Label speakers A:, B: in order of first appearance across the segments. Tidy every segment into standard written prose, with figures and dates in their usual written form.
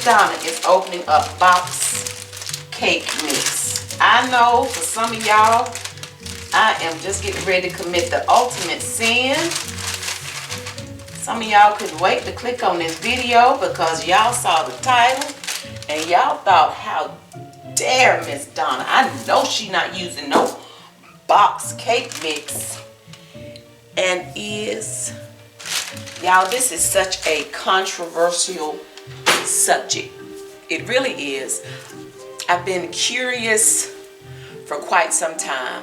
A: Donna is opening up box cake mix. I know for some of y'all, I am just getting ready to commit the ultimate sin. Some of y'all couldn't wait to click on this video because y'all saw the title and y'all thought, how dare Miss Donna? I know she not using no box cake mix. And y'all, this is such a controversial subject. It really is. I've been curious for quite some time.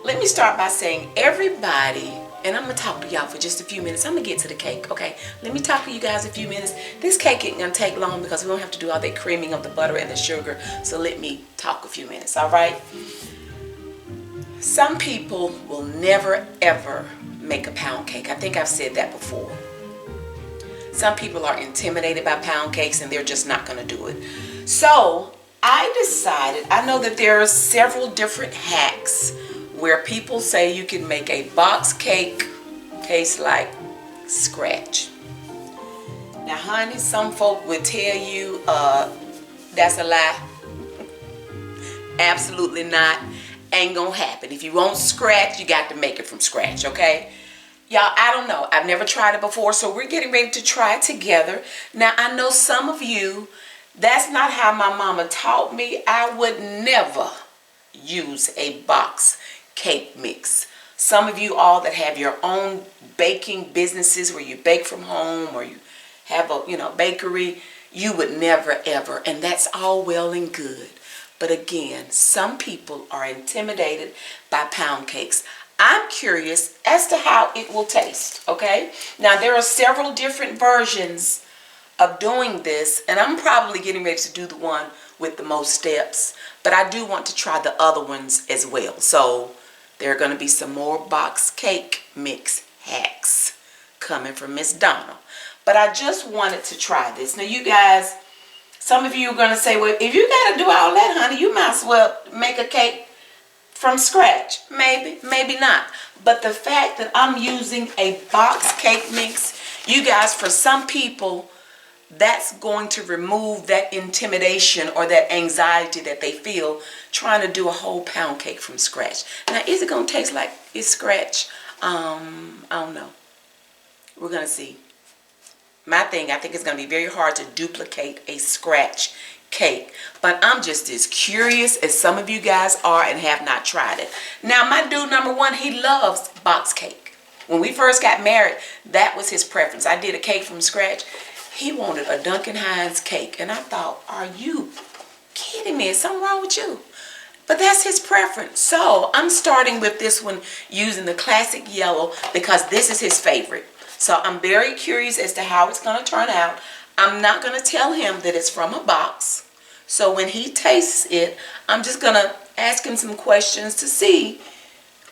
A: Let me start by saying everybody, and I'm going to talk to y'all for just a few minutes. I'm going to get to the cake, okay? Let me talk to you guys a few minutes. This cake isn't going to take long because we don't have to do all that creaming of the butter and the sugar. So let me talk a few minutes, all right? Some people will never, ever make a pound cake. I think I've said that before. Some people are intimidated by pound cakes and they're just not going to do it. So I decided, I know that there are several different hacks where people say you can make a box cake taste like scratch. Now, honey, some folk will tell you that's a lie. Absolutely not. Ain't gonna happen. If you want scratch, you got to make it from scratch, okay? Y'all, I don't know. I've never tried it before, so we're getting ready to try it together. Now, I know some of you, that's not how my mama taught me. I would never use a box cake mix. Some of you all that have your own baking businesses where you bake from home or you have a bakery, you would never ever, and that's all well and good. But again, some people are intimidated by pound cakes. I'm curious as to how it will taste, okay? Now, there are several different versions of doing this, and I'm probably getting ready to do the one with the most steps, but I do want to try the other ones as well. So there are going to be some more box cake mix hacks coming from Miss Donna. But I just wanted to try this. Now, you guys, some of you are going to say, well, if you got to do all that, honey, you might as well make a cake from scratch. Maybe, maybe not. But the fact that I'm using a box cake mix, you guys, for some people, that's going to remove that intimidation or that anxiety that they feel trying to do a whole pound cake from scratch. Now, is it going to taste like it's scratch? I don't know. We're going to see. My thing, I think it's going to be very hard to duplicate a scratch cake. But I'm just as curious as some of you guys are and have not tried it. Now, my dude number one, he loves box cake. When we first got married, that was his preference. I did a cake from scratch. He wanted a Duncan Hines cake. And I thought, are you kidding me? Is something wrong with you? But that's his preference. So I'm starting with this one using the classic JellO because this is his favorite. So I'm very curious as to how it's going to turn out. I'm not going to tell him that it's from a box. So when he tastes it, I'm just going to ask him some questions to see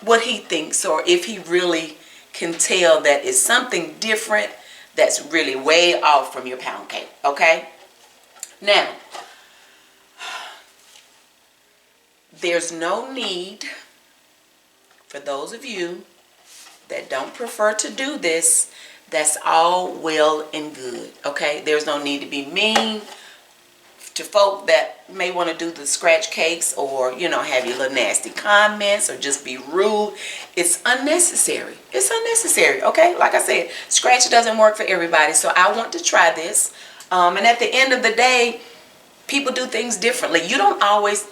A: what he thinks or if he really can tell that it's something different that's really way off from your pound cake, okay? Now, there's no need for those of you that don't prefer to do this. That's all well and good, okay? There's no need to be mean to folk that may want to do the scratch cakes or, have your little nasty comments or just be rude. It's unnecessary. It's unnecessary, okay? Like I said, scratch doesn't work for everybody, so I want to try this. And at the end of the day, people do things differently. You don't always,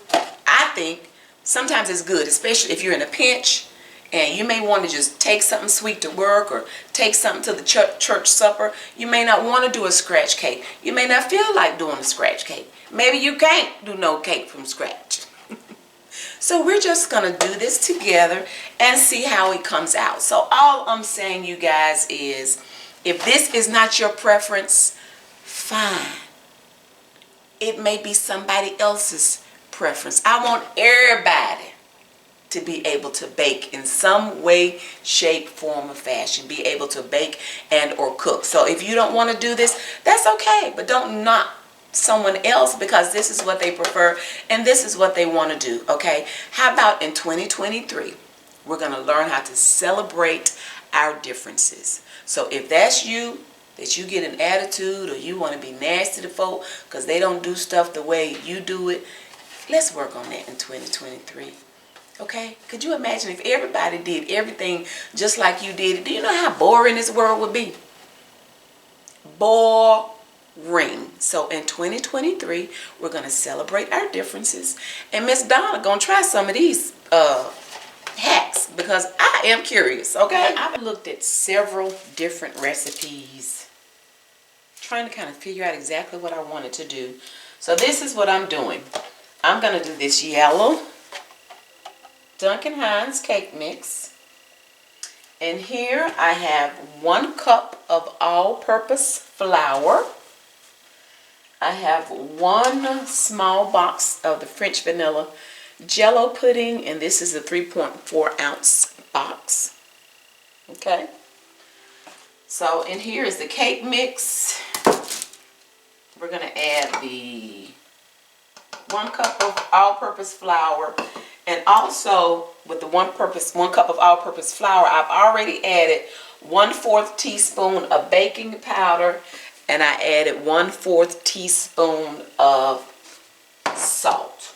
A: I think, sometimes it's good, especially if you're in a pinch and you may want to just take something sweet to work or take something to the church supper. You may not want to do a scratch cake. You may not feel like doing a scratch cake. Maybe you can't do no cake from scratch. So we're just going to do this together and see how it comes out. So all I'm saying, you guys, is if this is not your preference, fine. It may be somebody else's preference. I want everybody to be able to bake in some way, shape, form, or fashion. Be able to bake and or cook. So if you don't want to do this, that's okay. But don't knock someone else because this is what they prefer and this is what they want to do, okay? How about in 2023, we're going to learn how to celebrate our differences. So if that's you, that you get an attitude or you want to be nasty to folk because they don't do stuff the way you do it, let's work on that in 2023. Okay? Could you imagine if everybody did everything just like you did it? Do you know how boring this world would be? Boring. So in 2023, we're going to celebrate our differences. And Miss Donna going to try some of these hacks because I am curious, okay? I've looked at several different recipes trying to kind of figure out exactly what I wanted to do. So this is what I'm doing. I'm going to do this yellow Duncan Hines cake mix. And here I have 1 cup of all-purpose flour. I have 1 small box of the French vanilla JellO pudding, and this is a 3.4 ounce box. Okay. So in here is the cake mix. We're going to add the 1 cup of all-purpose flour. And also, with the 1 cup of all-purpose flour, I've already added 1/4 teaspoon of baking powder, and I added 1/4 teaspoon of salt.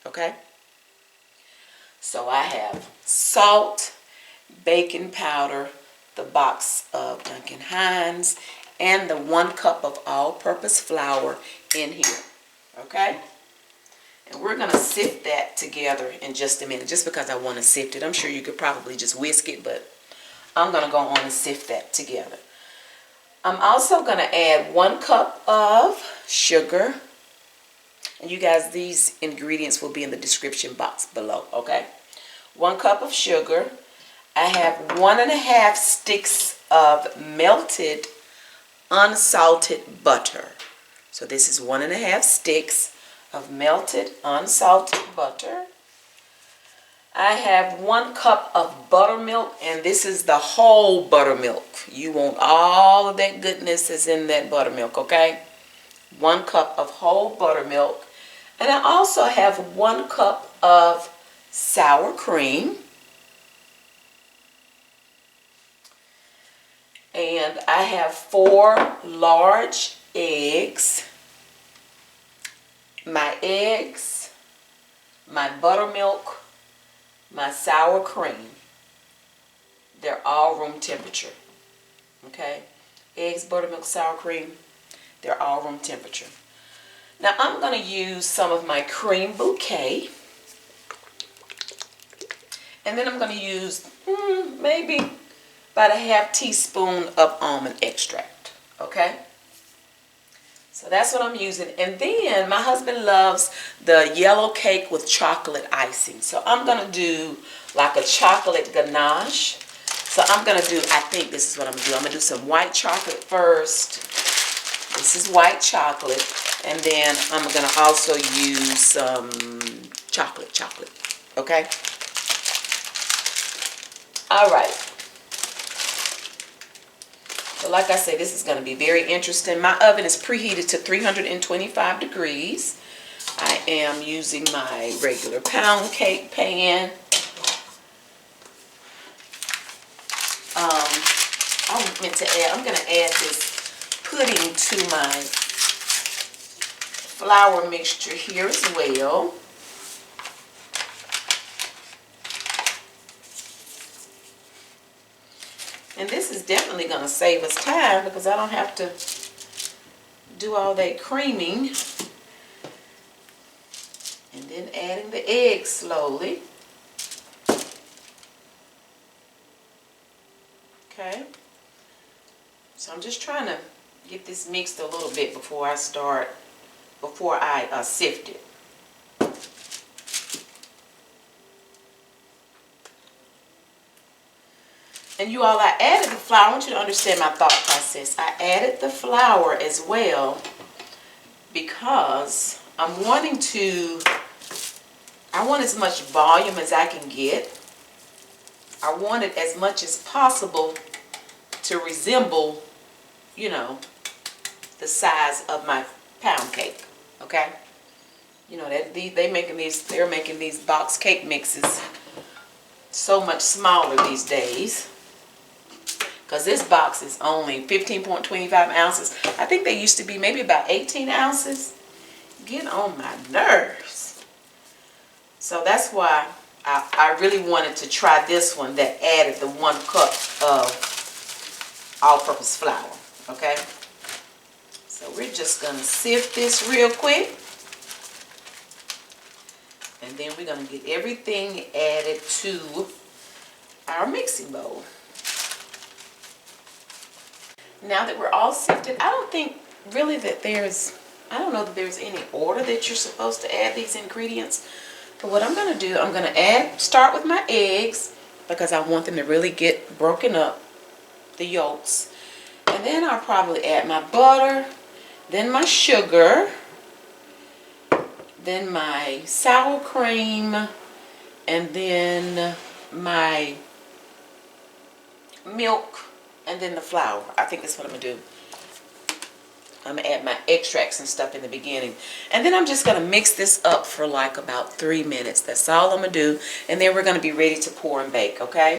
A: Okay? So I have salt, baking powder, the box of Duncan Hines, and the 1 cup of all-purpose flour in here. Okay? And we're going to sift that together in just a minute, just because I want to sift it. I'm sure you could probably just whisk it, but I'm going to go on and sift that together. I'm also going to add 1 cup of sugar. And you guys, these ingredients will be in the description box below, okay? 1 cup of sugar. I have 1.5 sticks of melted unsalted butter. So this is 1.5 sticks of melted unsalted butter. I have 1 cup of buttermilk, and this is the whole buttermilk. You want all of that goodness that's in that buttermilk, okay? 1 cup of whole buttermilk. And I also have 1 cup of sour cream. And I have 4 large eggs. My eggs, my buttermilk, my sour cream, they're all room temperature. Okay? Eggs, buttermilk, sour cream, they're all room temperature. Now I'm going to use some of my cream bouquet. And then I'm going to use maybe about a half teaspoon of almond extract. Okay? So that's what I'm using. And then my husband loves the yellow cake with chocolate icing. So I'm going to do like a chocolate ganache. So I'm going to do, I think this is what I'm going to do. I'm going to do some white chocolate first. This is white chocolate. And then I'm going to also use some chocolate. Okay? All right. So like I said, this is going to be very interesting. My oven is preheated to 325 degrees. I am using my regular pound cake pan. I'm going to add this pudding to my flour mixture here as well. And this is definitely going to save us time because I don't have to do all that creaming. And then adding the eggs slowly. Okay. So I'm just trying to get this mixed a little bit before I sift it. And you all, I added the flour. I want you to understand my thought process. I added the flour as well because I want as much volume as I can get. I want it as much as possible to resemble, you know, the size of my pound cake. Okay? You know, they're making these box cake mixes so much smaller these days. because this box is only 15.25 ounces. I think they used to be maybe about 18 ounces. Get on my nerves. So that's why I really wanted to try this one that added the 1 cup of all-purpose flour. Okay, so we're just going to sift this real quick. And then we're going to get everything added to our mixing bowl. Now that we're all sifted, I don't think really that I don't know that there's any order that you're supposed to add these ingredients. But what I'm going to do, I'm going to start with my eggs because I want them to really get broken up, the yolks. And then I'll probably add my butter, then my sugar, then my sour cream, and then my milk, and then the flour. I think that's what I'm going to do. I'm going to add my extracts and stuff in the beginning. And then I'm just going to mix this up for like about 3 minutes. That's all I'm going to do. And then we're going to be ready to pour and bake, okay?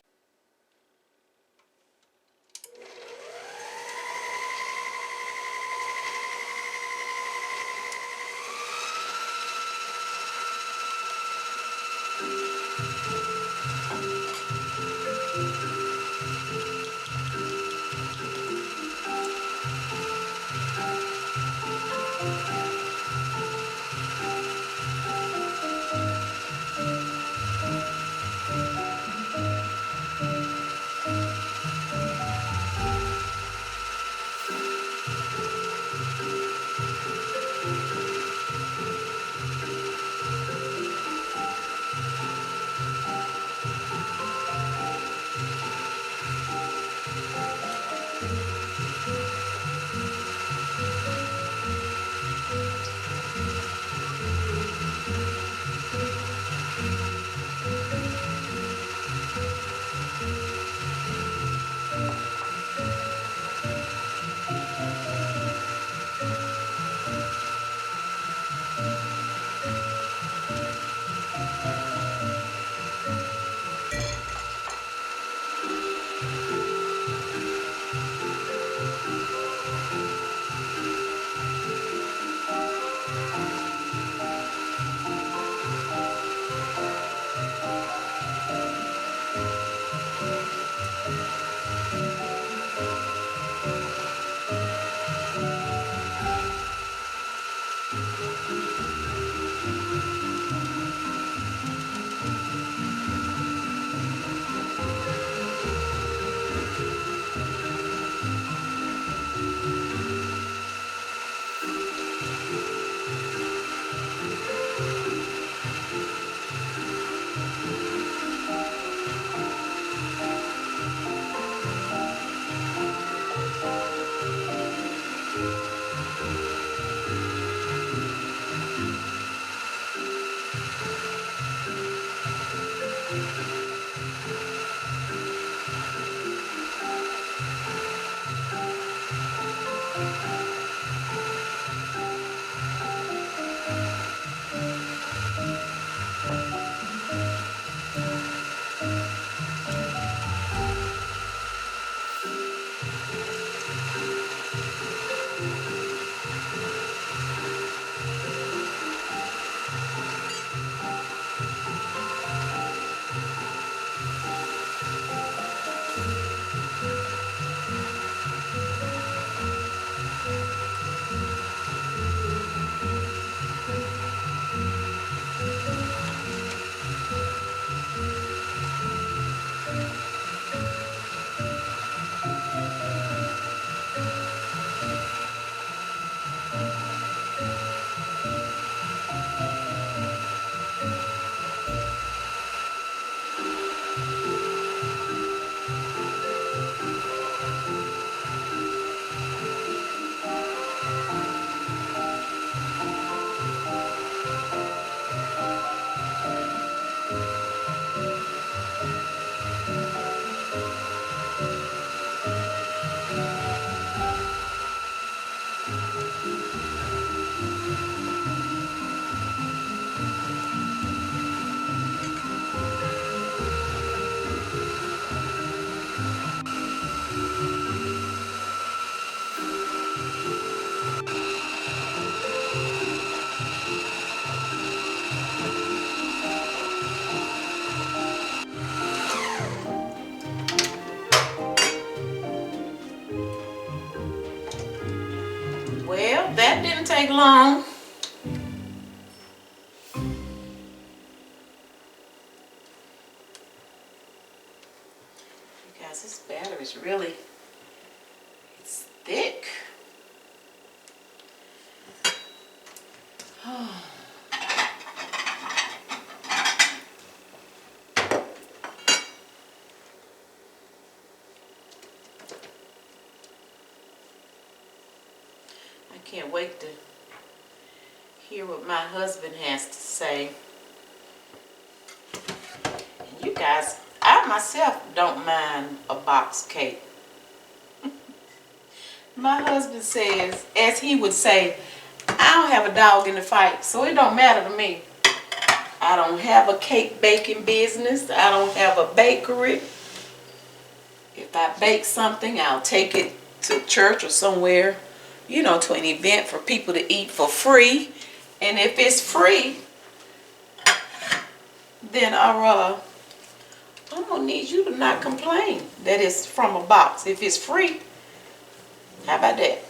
A: Well, that didn't take long. You guys, this batter is really, it's thick. Oh. I can't wait to hear what my husband has to say. And you guys, I myself don't mind a box cake. My husband says, as he would say, I don't have a dog in the fight, so it don't matter to me. I don't have a cake baking business. I don't have a bakery. If I bake something, I'll take it to church or somewhere, you know, to an event for people to eat for free. And if it's free, then I'm gonna need you to not complain that it's from a box. If it's free, how about that?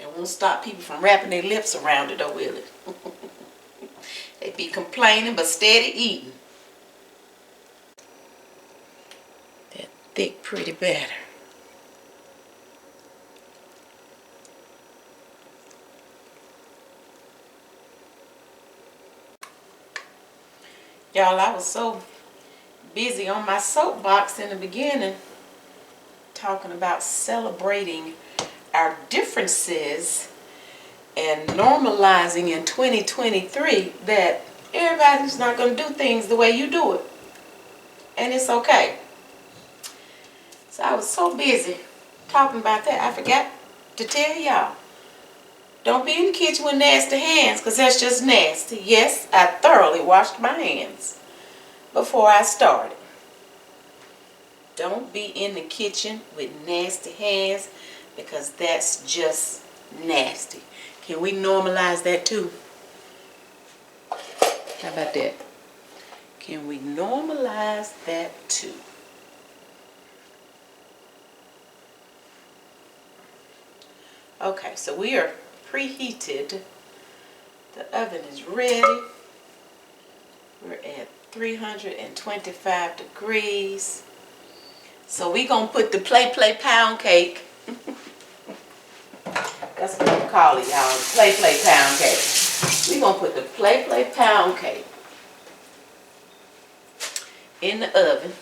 A: It won't stop people from wrapping their lips around it, though, will it? They be complaining but steady eating. That thick, pretty batter. Y'all, I was so busy on my soapbox in the beginning talking about celebrating our differences and normalizing in 2023 that everybody's not going to do things the way you do it. And it's okay. So I was so busy talking about that, I forgot to tell y'all. Don't be in the kitchen with nasty hands, because that's just nasty. Yes, I thoroughly washed my hands before I started. Don't be in the kitchen with nasty hands, because that's just nasty. Can we normalize that too? How about that? Can we normalize that too? Okay, so we are preheated. The oven is ready. We're at 325 degrees. So we're going to put the play pound cake. That's what we call it, y'all. Play pound cake. We're going to put the play pound cake in the oven.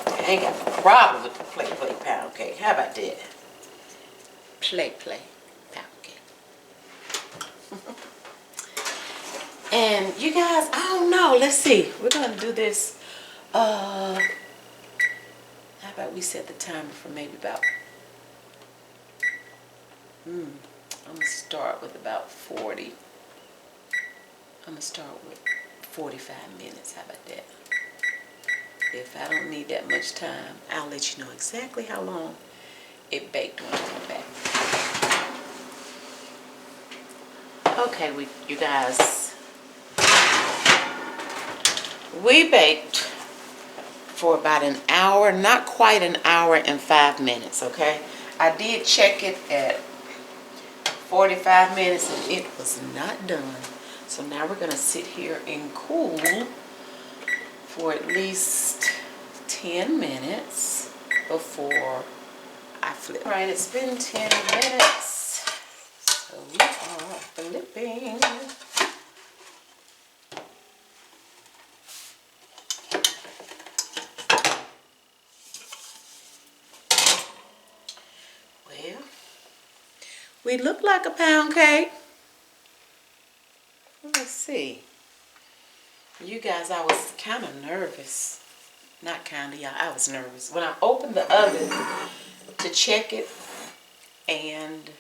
A: I ain't got no problem with the play pound cake. How about that? Play pound cake. And you guys, I don't know. Let's see. We're going to do this. How about we set the timer for maybe about, I'm going to start with about 40. I'm going to start with 45 minutes. How about that? If I don't need that much time, I'll let you know exactly how long it baked when I come back. Okay, you guys, we baked for about an hour, not quite an hour and 5 minutes, okay? I did check it at 45 minutes and it was not done. So now we're gonna sit here and cool for at least 10 minutes before I flip. All right, it's been 10 minutes, so we are flipping. Well, we look like a pound cake. Let's see. You guys, I was kind of nervous. Not kind of, y'all. I was nervous. When I opened the oven to check it, and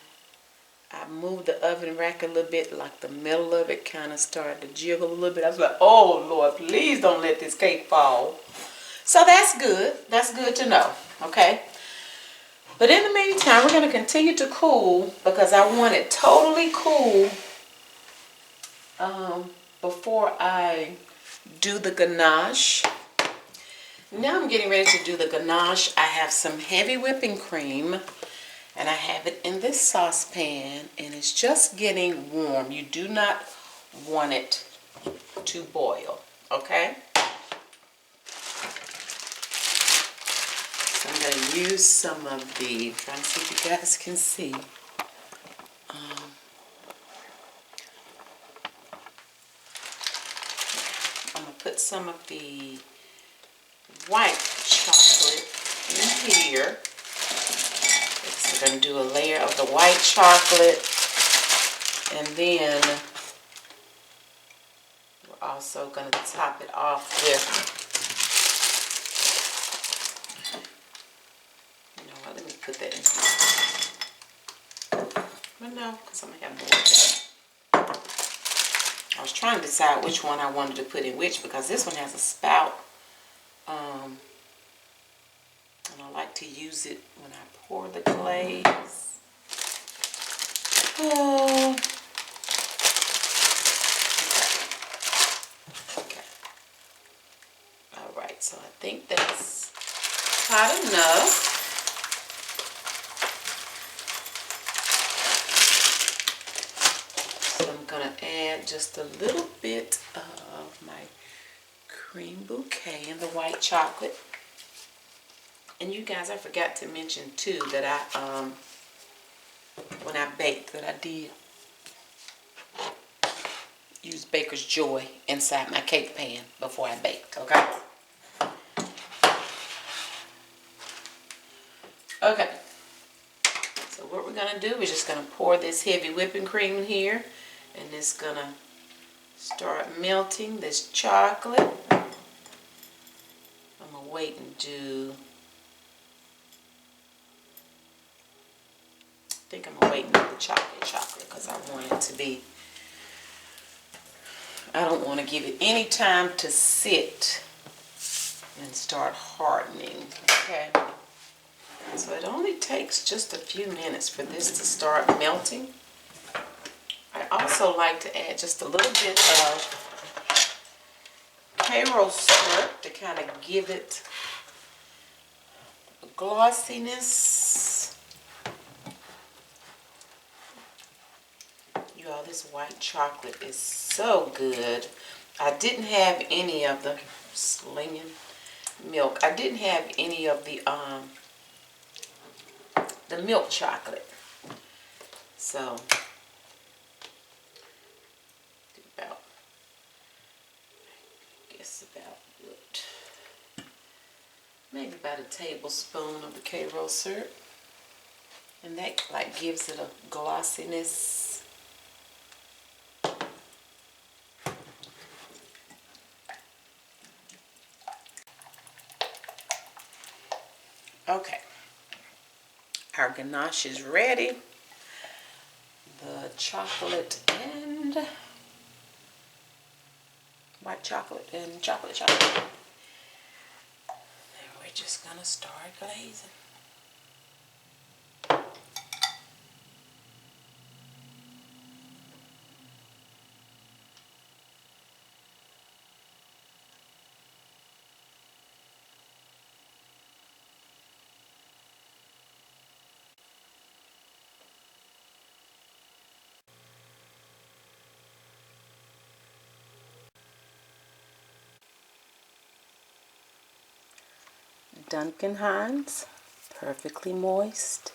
A: I moved the oven rack a little bit, like the middle of it kind of started to jiggle a little bit. I was like, oh, Lord, please don't let this cake fall. So that's good. That's good to know, okay? But in the meantime, we're going to continue to cool because I want it totally cool before I do the ganache. Now I'm getting ready to do the ganache. I have some heavy whipping cream, and I have it in this saucepan, and it's just getting warm. You do not want it to boil, okay? So I'm going to use some of the, I'm trying to see if you guys can see. I'm going to put some of the white chocolate in here. So we're going to do a layer of the white chocolate, and then we're also going to top it off with, you know what, let me put that in here. But no, because I'm going to have more of that. I was trying to decide which one I wanted to put in which, because this one has a spout. And I like to use it when I pour the glaze. Oh. Okay. Alright, so I think that's hot enough. So I'm going to add just a little bit of my cream bouquet and the white chocolate. And you guys, I forgot to mention too that I, when I baked, that I did use Baker's Joy inside my cake pan before I baked, okay? Okay. So what we're going to do is just going to pour this heavy whipping cream in here, and it's going to start melting this chocolate. I'm going to wait and do, I think I'm going to wait and do the chocolate because I want it to be, I don't want to give it any time to sit and start hardening, okay? So it only takes just a few minutes for this to start melting. I also like to add just a little bit of Karo syrup to kind of give it a glossiness. You all, this white chocolate is so good. I didn't have any of the slinging milk. I didn't have any of the milk chocolate. So about, I guess about what, maybe about a tablespoon of the Karo syrup, and that like gives it a glossiness. Okay, our ganache is ready. The chocolate and white chocolate and chocolate. And we're just gonna start glazing. Duncan Hines, perfectly moist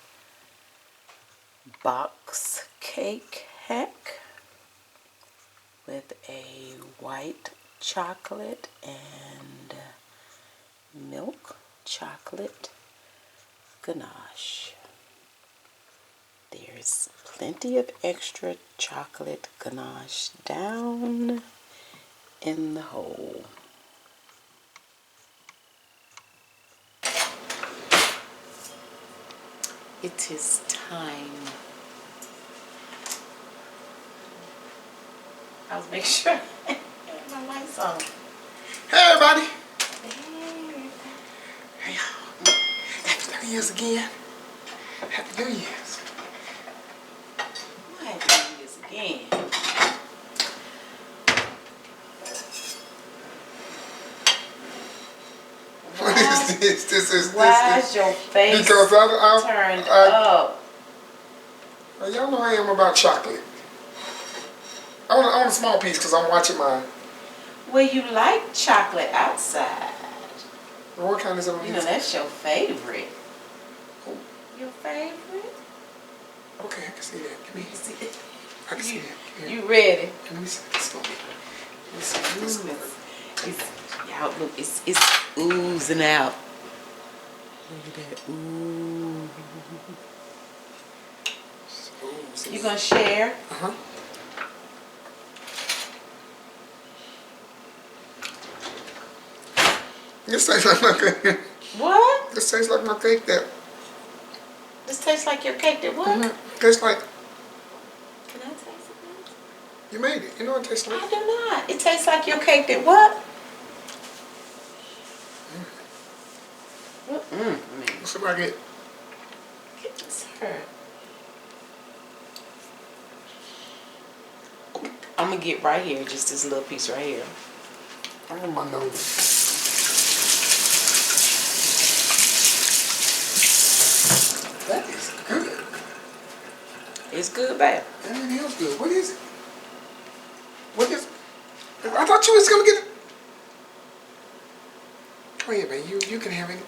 A: box cake hack with a white chocolate and milk chocolate ganache. There's plenty of extra chocolate ganache down in the hole. It is time. I'll make sure I have my lights on.
B: Hey everybody!
A: Hey.
B: Hey, Happy New Year's again. Happy New Year's.
A: Why have to do this again?
B: What This is
A: Why is your face
B: because
A: turned up?
B: Y'all know I am about chocolate. I want a small piece because I'm watching mine.
A: Well, you like chocolate outside.
B: What kind is it on
A: You know, that's your favorite.
B: Oh.
A: Your favorite?
B: Okay, I can see that. Give me. I can see that.
A: You ready?
B: Let me see this one. Let me see this one.
A: Y'all look, it's oozing out. Look at that. Ooh. You gonna share?
B: Uh-huh. This tastes like my cake.
A: What?
B: This tastes like my cake that.
A: This tastes like your cake that what?
B: Tastes like.
A: Can I taste it?
B: You made it. You know what it tastes like?
A: I do not. It tastes like your cake that what?
B: What's about it?
A: Sir. I'm gonna get right here, just this little piece right here.
B: I'm on my nose. That is good.
A: It's good, babe.
B: That is good. What is it? What is it? I thought you was gonna get it. Oh yeah, man. You can have it.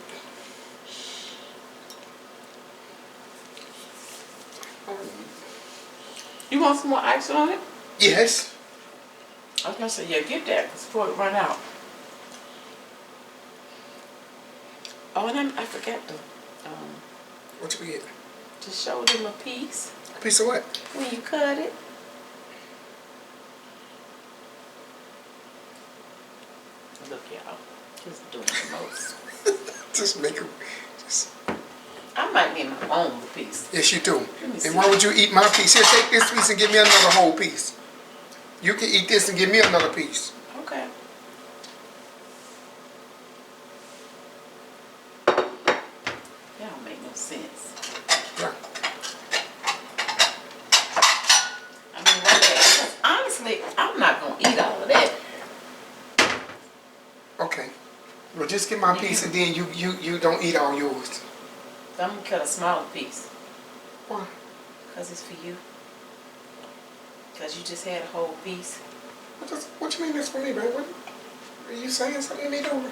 A: You want some more ice on it?
B: Yes.
A: I was gonna say, yeah, get that before it run out. Oh, and I forgot to
B: What you get?
A: to show them a piece
B: A piece of what?
A: when you cut it. Look, y'all, just doing the most.
B: Just make it. Just.
A: I might need my own piece.
B: Yes, you do.
A: Let me
B: And
A: see.
B: why would you eat my piece? Here, take this piece and give me another whole piece. You can eat this and give me another piece.
A: Okay. That don't make no sense.
B: Yeah.
A: I mean, right there, 'cause honestly, I'm not gonna eat all of that.
B: Okay. Well, just get my piece and then you don't eat all yours.
A: So I'm gonna cut a smaller piece.
B: Why?
A: Because it's for you. Because you just had a whole piece.
B: What you mean that's for me, babe? What, are you saying something to me, though?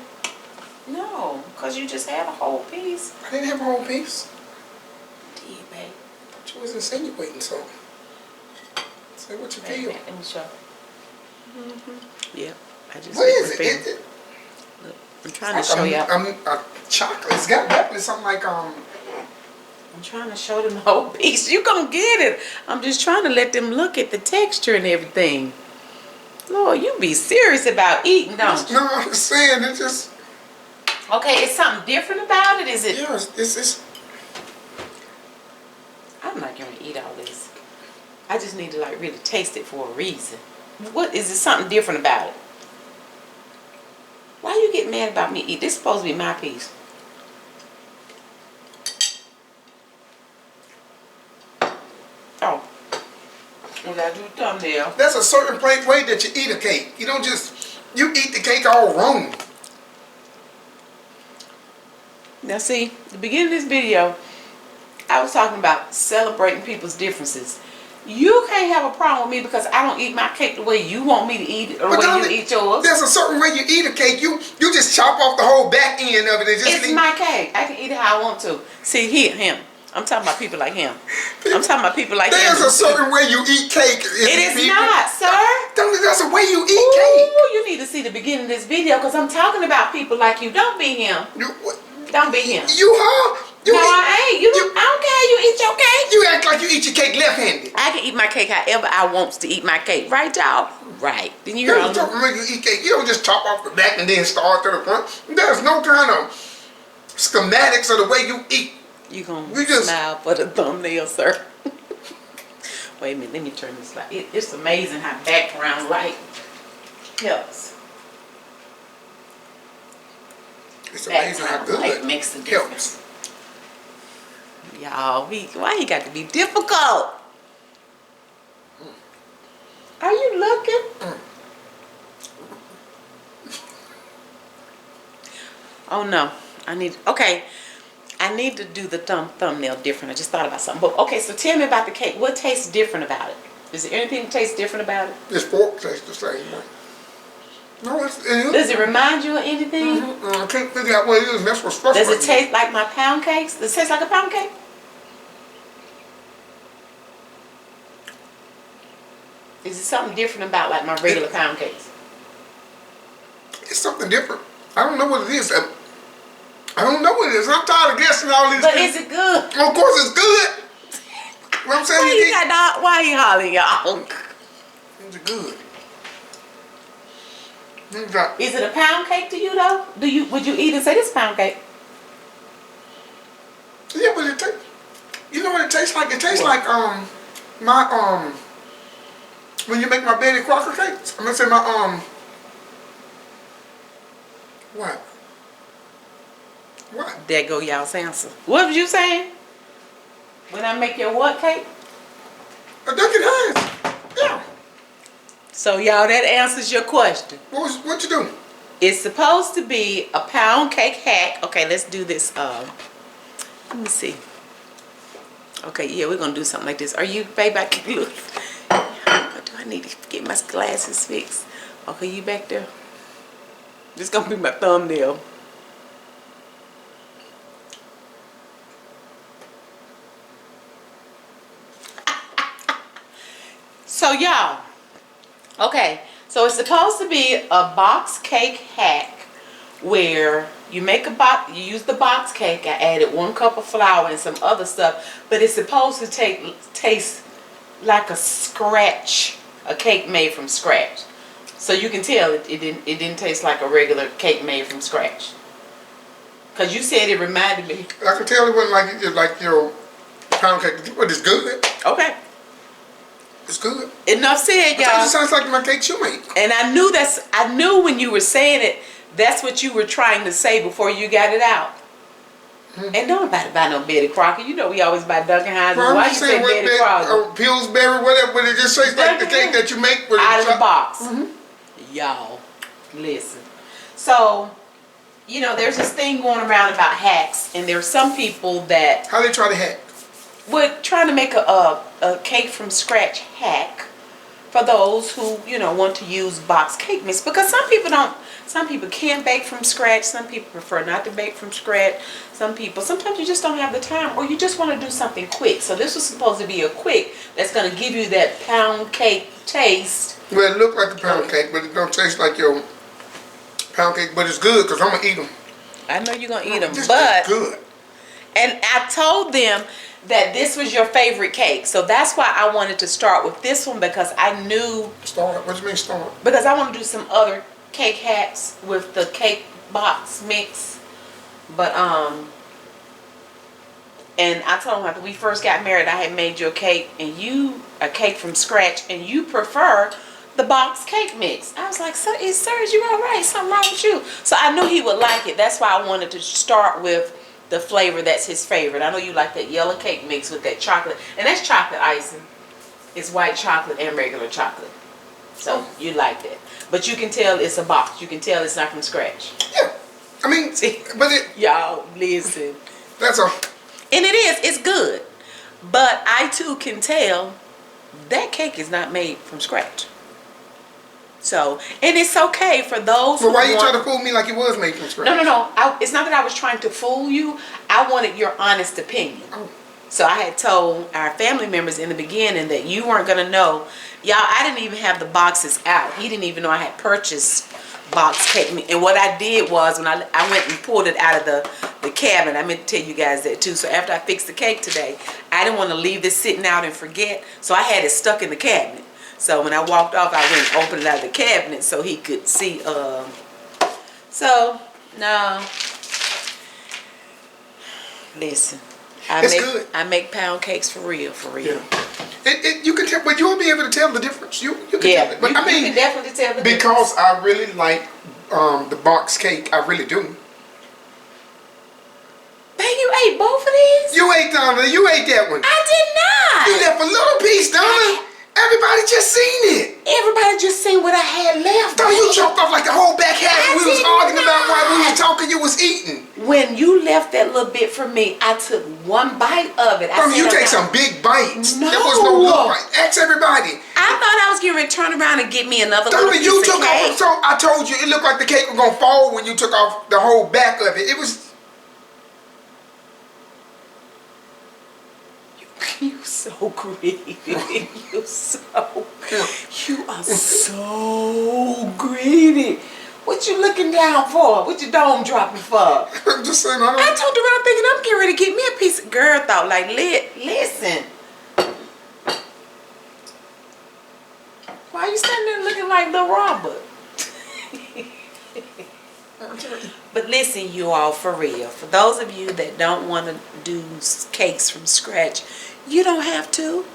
A: No, because you just had a whole piece.
B: I didn't have a whole piece.
A: You did, babe.
B: But you was insinuating something. Say what you feel.
A: Let me show. Yep. I just
B: What is it?
A: Look, I'm trying to show y'all.
B: Chocolate. It's got definitely something like
A: I'm trying to show them the whole piece. You gonna get it. I'm just trying to let them look at the texture and everything. Lord, you be serious about eating, don't you?
B: No, I'm just saying it's just.
A: Okay, is something different about it? Is it?
B: Yeah, it's.
A: I'm not gonna eat all this. I just need to like really taste it for a reason. What is it? Something different about it? Why you get mad about me eating? This is supposed to be my piece. Oh. We gotta do a thumbnail.
B: There's a certain way that you eat a cake. You don't just, you eat the cake all wrong.
A: Now see, the beginning of this video, I was talking about celebrating people's differences. You can't have a problem with me because I don't eat my cake the way you want me to eat it or the way you eat yours.
B: There's a certain way you eat a cake. You just chop off the whole back end of it and just
A: It's my cake. I can eat it how I want to. See, him. I'm talking about people like him. I'm talking about people like him.
B: There's a certain way you eat cake.
A: It is not, sir.
B: There's a way you eat
A: Ooh,
B: cake.
A: you need to see the beginning of this video because I'm talking about people like you. Don't be him. Don't be him. No, I ain't. I don't care. You eat your cake.
B: You act like you eat your cake left-handed.
A: I can eat my cake however I want to eat my cake. Right, y'all? Right. Then you
B: There's a certain way you eat cake. You don't just chop off the back and then start to the front. There's no kind of schematics of the way you eat.
A: You gonna smile for the thumbnail, sir. Wait a minute, let me turn this light. It's amazing how background light helps.
B: It's amazing how good
A: light makes the difference.
B: helps.
A: Y'all, why he got to be difficult? Are you looking? Oh no, Okay. I need to do the thumbnail different. I just thought about something. But okay, so tell me about the cake. What tastes different about it? Is there anything that tastes different about it?
B: This fork tastes the same way. No,
A: Does it remind you of anything?
B: I can't figure out what it is. That's what's frustrating.
A: Does it taste like my pound cakes? Does it taste like a pound cake? Is it something different about like my regular pound cakes?
B: It's something different. I don't know what it is. I don't know what it is. I'm tired of guessing all these
A: But
B: things.
A: is it good?
B: Of course it's good. What I'm saying
A: Why you hollering, y'all?
B: It's good.
A: Is it a pound cake to you though? Would you eat and say this pound cake?
B: Yeah, but it tastes. You know what it tastes like? It tastes like my when you make my Betty Crocker cakes. I'm gonna say my what? What?
A: There go y'all's answer. What was you saying? When I make your what cake?
B: A Duncan Hines. Yeah.
A: So y'all, that answers your question.
B: What you doing?
A: It's supposed to be a pound cake hack. Okay, let's do this. Let me see. Okay, yeah, we're gonna do something like this. Are you, babe? I can look. Do I need to get my glasses fixed? Okay, you back there? This is gonna be my thumbnail. So y'all, okay, so it's supposed to be a box cake hack where you make a box, you use the box cake. I added 1 cup of flour and some other stuff, but it's supposed to taste like a cake made from scratch. So you can tell it didn't taste like a regular cake made from scratch. Cause you said it reminded me.
B: I can tell it wasn't like your pound cake, but it's good.
A: Okay.
B: It's good.
A: Enough said, y'all.
B: It sounds like my cakes you make.
A: And I knew when you were saying it, that's what you were trying to say before you got it out. And don't nobody buy no Betty Crocker. You know we always buy Duncan Hines.
B: Well,
A: why you say Betty Crocker?
B: Pillsbury, whatever, but it just tastes like the cake that you make
A: out of the box. Y'all, listen. So, you know, there's this thing going around about hacks, and there's some people that
B: how they try to hack.
A: We're trying to make a cake from scratch hack for those who, you know, want to use box cake mix, because some people can't bake from scratch. Some people prefer not to bake from scratch. Sometimes you just don't have the time, or you just want to do something quick. So this was supposed to be a quick that's going to give you that pound cake taste.
B: Well, it looked like a pound cake, but it don't taste like your pound cake, but it's good because I'm going to eat them.
A: I know you're going to eat them,
B: but good.
A: And I told them that this was your favorite cake, so that's why I wanted to start with this one, because I knew.
B: Start? What do you mean start?
A: Because I want to do some other cake hacks with the cake box mix, but and I told him after we first got married, I had made you a cake from scratch, and you prefer the box cake mix. I was like, sir, is you all right? Something wrong with you? So I knew he would like it. That's why I wanted to start with the flavor that's his favorite. I know you like that yellow cake mix with that chocolate, and that's chocolate icing. It's white chocolate and regular chocolate, so you like that. But you can tell it's a box. You can tell it's not from scratch.
B: Yeah, I mean, but it.
A: Y'all listen.
B: That's all.
A: And it is. It's good, but I too can tell that cake is not made from scratch. So, and it's okay for those.
B: But why you trying to fool me like it was made from scratch?
A: No. It's not that I was trying to fool you. I wanted your honest opinion.
B: Oh.
A: So I had told our family members in the beginning that you weren't going to know. Y'all, I didn't even have the boxes out. He didn't even know I had purchased box cake. And what I did was, when I went and pulled it out of the cabinet, I meant to tell you guys that too. So after I fixed the cake today, I didn't want to leave this sitting out and forget. So I had it stuck in the cabinet. So when I walked off, I went and opened it out of the cabinet so he could see. So, no. Listen. I make pound cakes for real. Yeah.
B: You can tell, but you won't be able to tell the difference. You can tell it. But I mean,
A: you can definitely tell the difference.
B: Because I really like the box cake. I really do.
A: Babe, you ate both of these?
B: You ate that one.
A: I did not.
B: You left a little piece, Donna. Everybody just seen it.
A: Everybody just seen what I had left.
B: Donna, you choked off like the whole back half. We was arguing about while we was talking. You was eating.
A: when you left that little bit for me, I took one bite of it.
B: You take some big bites.
A: No.
B: There was no little bite. Ask everybody.
A: I thought I was getting ready to turn around and get me another
B: Donna,
A: little
B: you
A: piece
B: took
A: of cake.
B: off. So I told you it looked like the cake was gonna fall when you took off the whole back of it. It was.
A: You so greedy. You are so greedy. What you looking down for? What your dome dropping for?
B: I'm just saying.
A: I turned around thinking I'm getting ready to get me a piece of girl thought like listen. Why are you standing there looking like Lil Robert? But listen, you all, for real. For those of you that don't want to do cakes from scratch, you don't have to.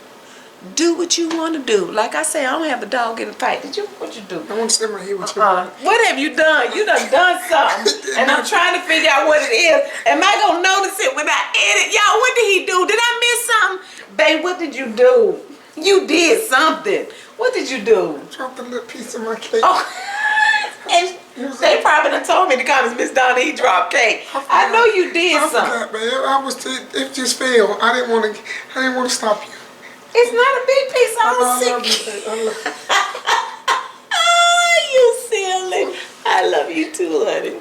A: Do what you want to do. Like I say, I don't have a dog in the fight. What you do?
B: I want to stand right here with you.
A: What have you done? You done something. And I'm trying to figure out what it is. Am I going to notice it when I edit? Y'all, what did he do? Did I miss something? Babe, what did you do? You did something. What did you do?
B: Dropped a little piece of my cake.
A: Oh. And they probably done told me to call Miss Donna, he dropped cake. I know you did something.
B: Babe. It just failed. I didn't want to stop you.
A: It's not a big piece. I was sick. You silly. I love you too, honey.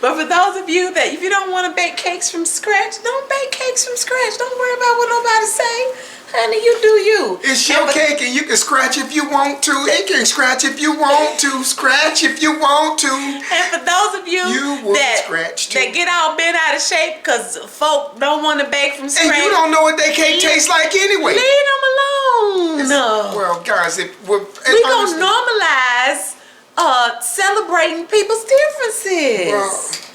A: But for those of you that, if you don't want to bake cakes from scratch, don't bake cakes from scratch. Don't worry about what nobody say. Honey, you do you.
B: It's your cake and you can scratch if you want to. You can scratch if you want to. Scratch if you want to.
A: And for those of you that get all bent out of shape because folk don't want to bake from scratch.
B: And you don't know what that cake tastes like anyway.
A: Leave them alone. No.
B: Well, guys,
A: we're going to normalize celebrating people's differences.
B: Well,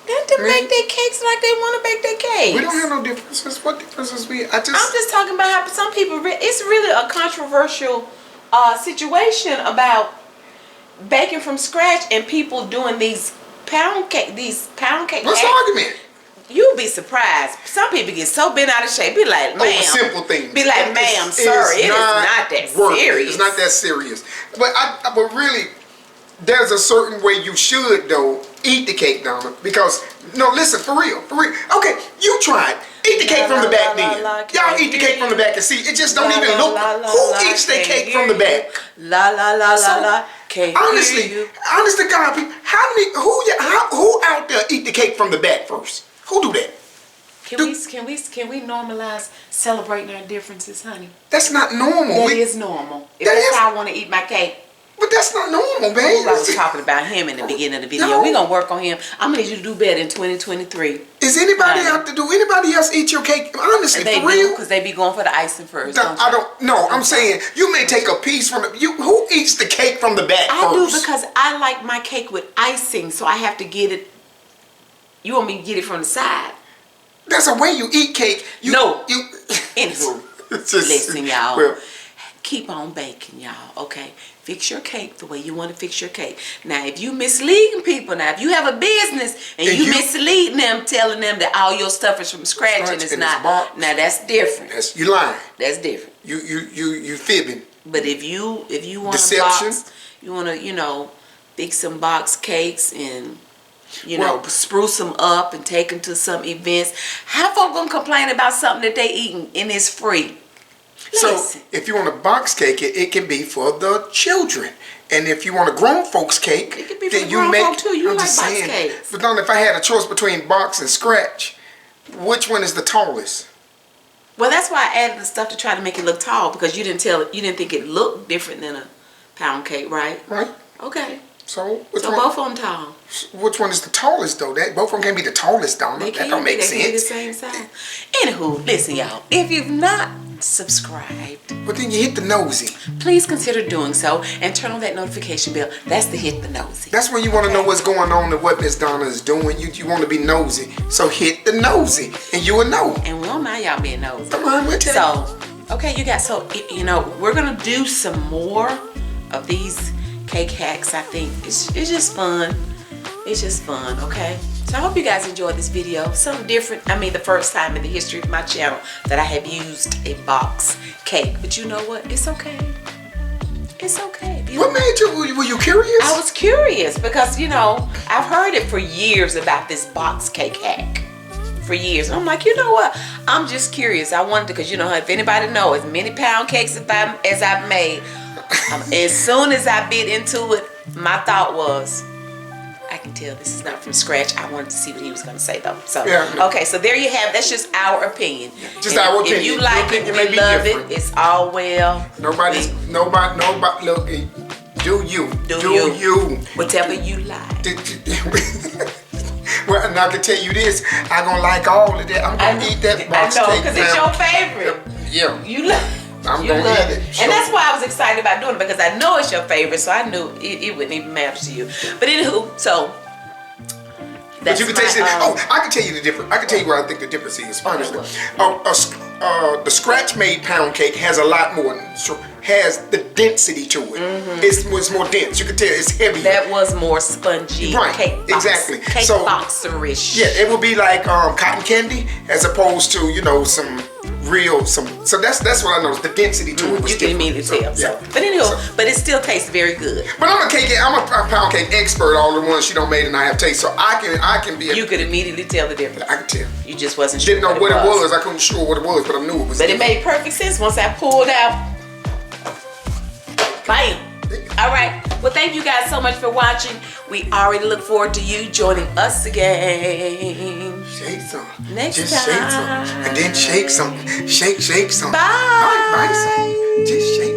A: to make their cakes like they want to bake their cakes.
B: We don't have no differences. What differences I'm
A: just talking about how some people, it's really a controversial situation about baking from scratch and people doing these pound cake
B: What's the argument?
A: You'll be surprised. Some people get so bent out of shape. Be like, ma'am.
B: Simple things.
A: Be like, ma'am, sorry. It is not that serious.
B: It's not that serious. But really, there's a certain way you should, though, eat the cake, Donna. Because, no, listen, for real. Okay, you tried. Eat the cake from the back then. Y'all eat the cake from the back and see. It just don't even look. Who eats their cake from the back? Honest to God, people, who out there eat the cake from the back first? Who do that?
A: Can we normalize celebrating our differences, honey?
B: That's not normal.
A: That is normal. If that's how I want to eat my cake.
B: But that's not normal, babe.
A: I was talking about him in the beginning of the video. We're going to work on him. I'm going to need you to do better in 2023.
B: Is anybody out to do anybody else eat your cake? Honestly,
A: they
B: for real?
A: Because they be going for the icing first.
B: I don't know. I'm saying you may take a piece from it. Who eats the cake from the back first?
A: I do because I like my cake with icing, so I have to get it. You want me to get it from the side?
B: That's a way you eat cake.
A: Anywho, listen, y'all. Well, keep on baking, y'all. Okay. Fix your cake the way you want to fix your cake. Now, if you misleading people, if you have a business and you misleading them, telling them that all your stuff is from scratch and it's not, now that's different.
B: You lying.
A: That's different.
B: You fibbing.
A: But if you want to box, you want to fix some box cakes and spruce them up and take them to some events. How folk gonna complain about something that they eating and it's free?
B: So, if you want a box cake, it can be for the children. And if you want a grown folks cake,
A: it can be for the grown folk too. You like box cakes.
B: But if I had a choice between box and scratch, which one is the tallest?
A: Well, that's why I added the stuff to try to make it look tall, because you didn't think it looked different than a pound cake, right?
B: Right.
A: Okay.
B: So
A: both of them tall.
B: Which one is the tallest, though? Both of them can't be the tallest, Donna. That don't make sense.
A: They can be the same size. Anywho, listen, y'all. If you've not subscribed,
B: but then you hit the nosy.
A: Please consider doing so and turn on that notification bell. That's the hit the nosy.
B: That's when you want to know what's going on and what Miss Donna is doing. You want to be nosy. So hit the nosy and you will know.
A: And we don't mind y'all being nosy.
B: Come on, we'll tell you.
A: Okay, you guys. So, we're going to do some more of these cake hacks. I think it's just fun. It's just fun, okay? So I hope you guys enjoyed this video. Something different. The first time in the history of my channel that I have used a box cake. But you know what? It's okay. It's okay.
B: What made you? Were you curious?
A: I was curious because, I've heard it for years about this box cake hack. For years. And I'm like, you know what? I'm just curious. I wanted to, because you know, if anybody knows, as many pound cakes as I've made, as soon as I bit into it, my thought was, I can tell this is not from scratch. I wanted to see what he was going to say though. So, okay, so there you have. That's just our opinion.
B: Just our opinion.
A: If you like it, we love it. It's all well.
B: Nobody. Look, do you?
A: Do you? Whatever you like.
B: Well, and I can tell you this, I'm gonna like all of that. I'm gonna eat that box cake.
A: I know, because it's your favorite.
B: Yeah.
A: You love.
B: I'm gonna eat it.
A: And that's why I was excited about doing it, because I know it's your favorite, so I knew it wouldn't even matter to you. But anywho, so that's
B: but you can taste it. I can tell you the difference. I can tell you where I think the difference is. Honestly, the scratch-made pound cake has a lot more. Has the density to it. It's more dense. You can tell it's heavier.
A: That was more spongy.
B: Right.
A: Cake box,
B: exactly.
A: Cake boxerish.
B: Yeah, it would be like cotton candy as opposed to some real So that's what I noticed. The density to it was
A: you can immediately tell. So. But anyhow, but it still tastes very good.
B: But I'm a pound cake expert. All the ones she don't made and I have taste, so I can be.
A: You could immediately tell the difference.
B: I could tell.
A: You just wasn't sure.
B: Didn't know what it was. I couldn't sure what it was, but I knew it was.
A: But it made perfect sense once I pulled out. Bam. All right. Well, thank you guys so much for watching. We already look forward to you joining us again.
B: Shake some.
A: Next
B: time. Shake some. And then shake some. Shake some.
A: Bye.
B: Bye. Just shake.